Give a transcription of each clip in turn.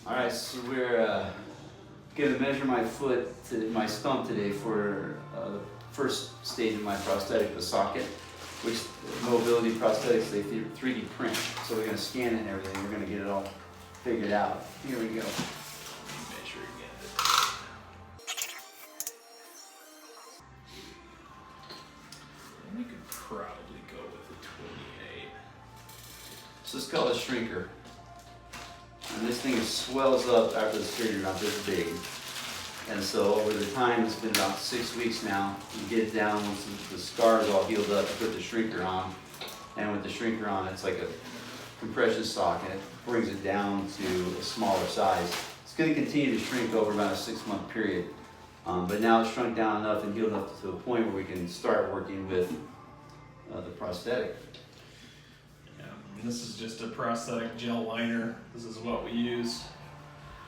All right, so we're gonna measure my my stump today for the first stage of my prosthetic, the socket, which mobility prosthetics, they 3D print. So we're gonna scan it and everything. We're gonna get it all figured out. Here we go. Measure again. And we could probably go with a 28. So let's call it a shrinker. And this thing swells up after the surgery, not this big. And so over the time, it's been about 6 weeks now. You get it down once the scar is all healed up, you put the shrinker on. And with the shrinker on, it's like a compression sock, and it brings it down to a smaller size. It's going to continue to shrink over about a 6-month period. But now it's shrunk down enough and healed up to a point where we can start working with the prosthetic. This is just a prosthetic gel liner. This is what we use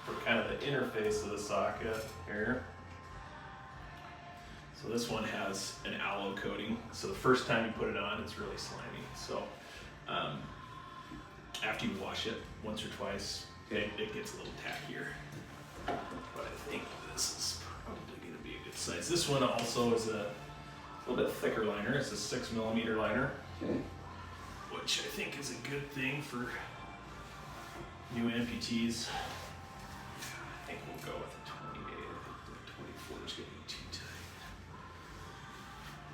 for kind of the interface of the socket here. So this one has an aloe coating. So the first time you put it on, it's really slimy. So after you wash it once or twice, it gets a little tackier. But I think this is probably going to be a good size. This one also is a little bit thicker liner. It's a 6mm liner. Okay. Which I think is a good thing for new amputees. I think we'll go with a 28. I think the 24 is going to be too tight.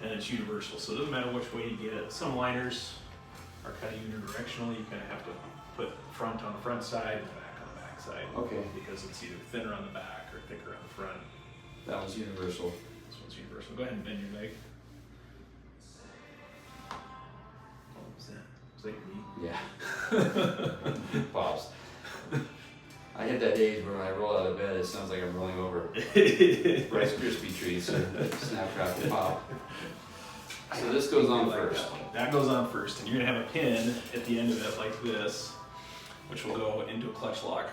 And it's universal, so it doesn't matter which way you get it. Some liners are kind of unidirectional. You kind of have to put front on the front side and back on the back side. Okay. Because it's either thinner on the back or thicker on the front. That was universal. This one's universal. Go ahead and bend your leg. Is that me? Yeah. Pops. I hit that age where when I roll out of bed, it sounds like I'm rolling over Rice Krispie treats or Snap, Crackle, Pop. So this goes on first. That goes on first, and you're gonna have a pin at the end of it like this, which will go into a clutch lock,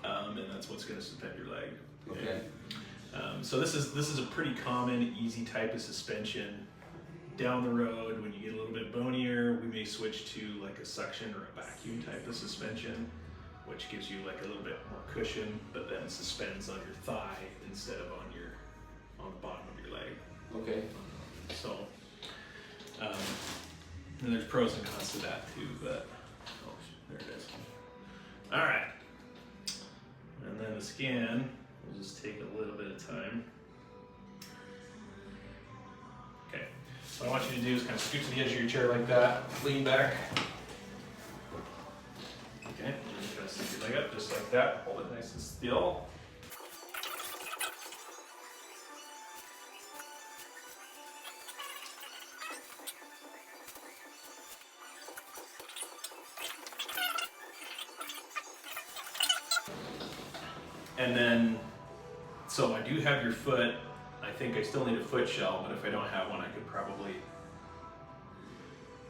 and that's what's gonna suspend your leg. Okay. So this is a pretty common, easy type of suspension. Down the road, when you get a little bit bonier, we may switch to like a suction or a vacuum type of suspension, which gives you like a little bit more cushion, but then suspends on your thigh instead of on the bottom of your leg. Okay. So, and there's pros and cons to that too, but oh, there it is. All right, and then the scan will just take a little bit of time. Okay. What I want you to do is kind of scoot to the edge of your chair like that, lean back. Okay, and you're going to stick your leg up just like that, hold it nice and still. And then, so I do have your foot. I think I still need a foot shell, but if I don't have one, I could probably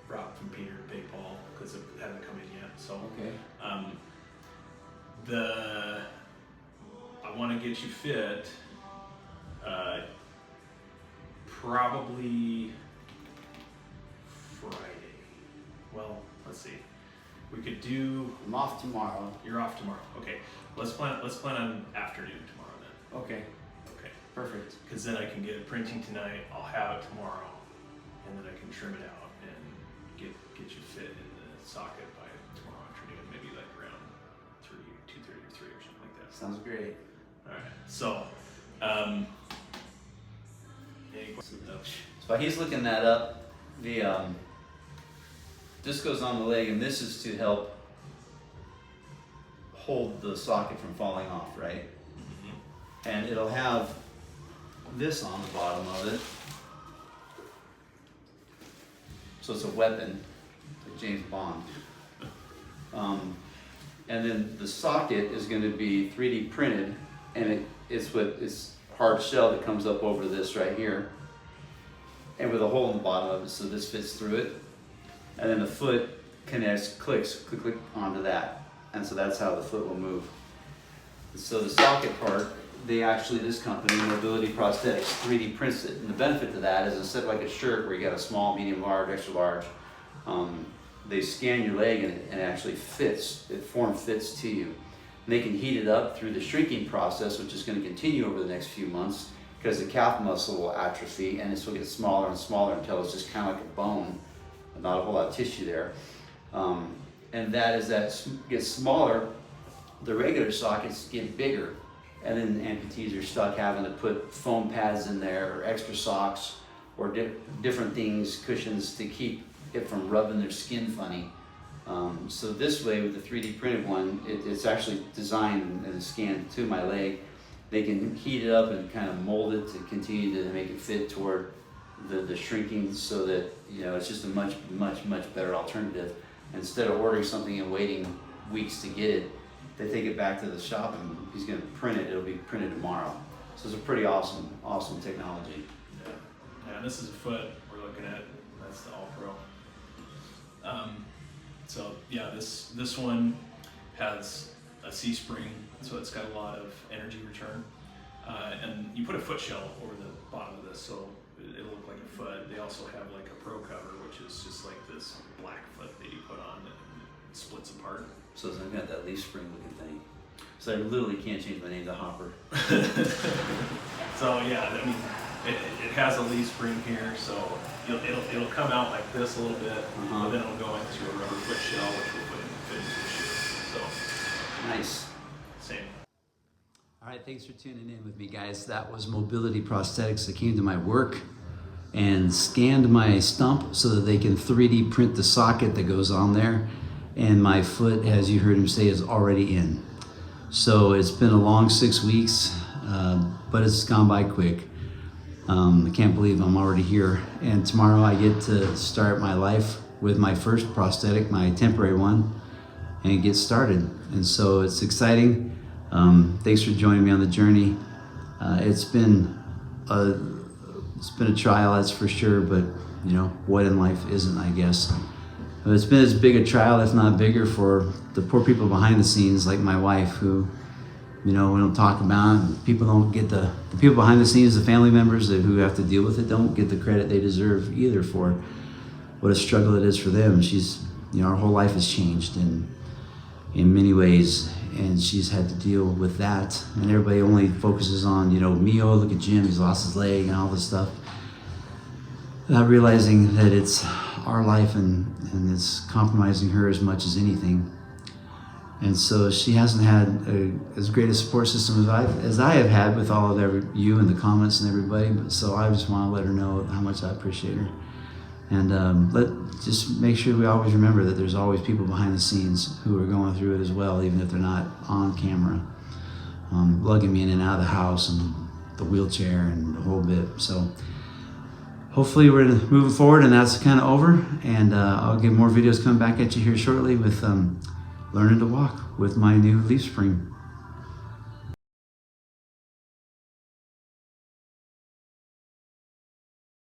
rob from Peter to pay Paul because it hasn't come in yet. So, Okay. I want to get you fit. Probably Friday. Well, let's see. We could do. I'm off tomorrow. You're off tomorrow. Okay. Let's plan on afternoon tomorrow then. Okay. Okay. Perfect. Because then I can get it printing tonight, I'll have it tomorrow, and then I can trim it out and get you fit in the socket by tomorrow afternoon, maybe like around 2:30 or 3 or something like that. Sounds great. All right, so, So while he's looking that up, this goes on the leg, and this is to help hold the socket from falling off, right? Mm-hmm. And it'll have this on the bottom of it. So it's a weapon, like James Bond. And then the socket is going to be 3D printed, and it's hard shell that comes up over this right here, and with a hole in the bottom of it, so this fits through it. And then the foot clicks onto that, and so that's how the foot will move. So the socket part, this company, Mobility Prosthetics, 3D prints it. And the benefit to that is instead of like a shirt where you got a small, medium, large, extra large, they scan your leg and it actually fits, it form fits to you. They can heat it up through the shrinking process, which is going to continue over the next few months because the calf muscle will atrophy and this will get smaller and smaller until it's just kind of like a bone, not a whole lot of tissue there. And that as that gets smaller, the regular sockets get bigger. And then amputees are stuck having to put foam pads in there or extra socks or different things, cushions to keep it from rubbing their skin funny. So this way with the 3D printed one, it's actually designed and scanned to my leg. They can heat it up and kind of mold it to continue to make it fit toward the shrinking so that, it's just a much better alternative. Instead of ordering something and waiting weeks to get it, they take it back to the shop and he's going to print it. It'll be printed tomorrow. So it's a pretty awesome technology. Yeah, this is a foot we're looking at. That's the All Pro. So yeah, this one has a C-spring, so it's got a lot of energy return. And you put a foot shell over the bottom of this, so it'll look like a foot. They also have like a Pro cover, which is just like this black foot that you put on that splits apart. So it's got that leaf spring looking thing. So I literally can't change my name to Hopper. So yeah, I mean, it has a leaf spring here, so it'll come out like this a little bit, but then it'll go into a rubber foot shell, which will fit into the shoe. So nice. Same. All right, thanks for tuning in with me, guys. That was Mobility Prosthetics that came to my work and scanned my stump so that they can 3D print the socket that goes on there. And my foot, as you heard him say, is already in. So it's been a long 6 weeks, but it's gone by quick. I can't believe I'm already here. And tomorrow I get to start my life with my first prosthetic, my temporary one, and get started. And so it's exciting. Thanks for joining me on the journey. It's been a trial, that's for sure, but what in life isn't, I guess. It's been as big a trial, if not bigger, for the poor people behind the scenes, like my wife, who, we don't talk about. People don't get the people behind the scenes, the family members who have to deal with it, don't get the credit they deserve either for what a struggle it is for them. She's, our whole life has changed in many ways, and she's had to deal with that. And everybody only focuses on, Mio, look at Jim, he's lost his leg and all this stuff. Not realizing that it's our life and it's compromising her as much as anything. And so she hasn't had as great a support system as I have had with all of you and the comments and everybody. But so I just want to let her know how much I appreciate her. And just make sure we always remember that there's always people behind the scenes who are going through it as well, even if they're not on camera, lugging me in and out of the house and the wheelchair and the whole bit. So hopefully we're moving forward and that's kind of over. And I'll get more videos coming back at you here shortly with learning to walk with my new leaf spring.